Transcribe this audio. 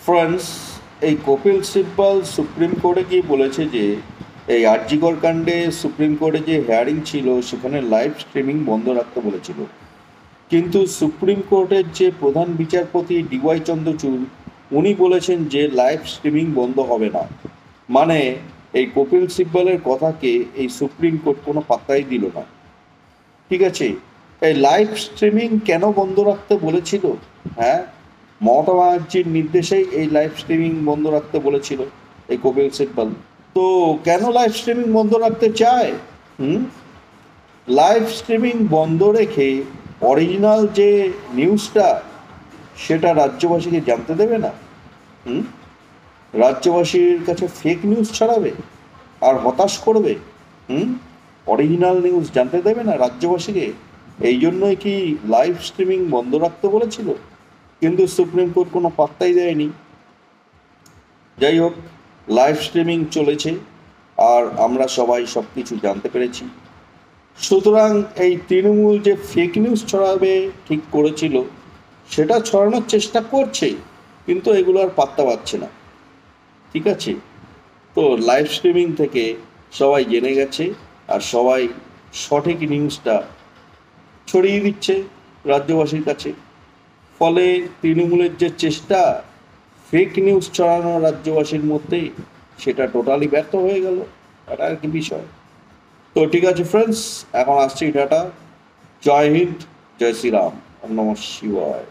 Friends, এই Kapil Sibal supreme কোর্টে গিয়ে বলেছে যে এই আরজিকর কাণ্ডে সুপ্রিম কোর্টে যে হেয়ারিং ছিল সেখানে লাইভ স্ট্রিমিং বন্ধ রাখতে বলেছিল। কিন্তু সুপ্রিম কোর্টের যে প্রধান বিচারপতি ডিওয়াই চন্দ্রচূড় উনি বলেছেন যে লাইভ স্ট্রিমিং বন্ধ হবে না। মানে এই কপিল সিব্বলের কথাকে এই সুপ্রিম কোর্ট কোনো পাত্তাই দিল না। ঠিক আছে, এই লাইভ স্ট্রিমিং কেন বন্ধ রাখতে বলেছিল? হ্যাঁ, মমতা ব্যানার্জির নির্দেশেই এই লাইভ স্ট্রিমিং বন্ধ রাখতে বলেছিল এই কপিল সিব্বল। তো কেন লাইভ স্ট্রিমিং বন্ধ রাখতে চায়? হুম লাইভ স্ট্রিমিং বন্ধ রেখে অরিজিনাল যে নিউজটা সেটা রাজ্যবাসীকে জানতে দেবে না। হুম রাজ্যবাসীর কাছে ফেক নিউজ ছড়াবে আর হতাশ করবে। অরিজিনাল নিউজ জানতে দেবে না রাজ্যবাসীকে। এই জন্যই কি লাইভ স্ট্রিমিং বন্ধ রাখতে বলেছিল, কিন্তু সুপ্রিম কোর্ট কোনো পাত্তাই দেয়নি। যাই হোক, লাইভ স্ট্রিমিং চলেছে আর আমরা সবাই সব কিছু জানতে পেরেছি। সুতরাং এই তৃণমূল যে ফেক নিউজ ছড়াবে ঠিক করেছিল সেটা ছড়ানোর চেষ্টা করছে, কিন্তু এগুলো আর পাত্তা পাচ্ছে না। ঠিক আছে, তো লাইভ স্ট্রিমিং থেকে সবাই জেনে গেছে আর সবাই সঠিক নিউজটা ছড়িয়ে দিচ্ছে রাজ্যবাসীর কাছে। ফলে তৃণমূলের যে চেষ্টা ফেক নিউজ ছড়ানো রাজ্যবাসীর মধ্যে, সেটা টোটালি ব্যর্থ হয়ে গেল। এটা আর কি বিষয়। তো ঠিক আছে ফ্রেন্ডস, এখন আসছি টাটা। জয় হিন্দ, জয় শ্রীরাম, ওম নমঃ শিবায়।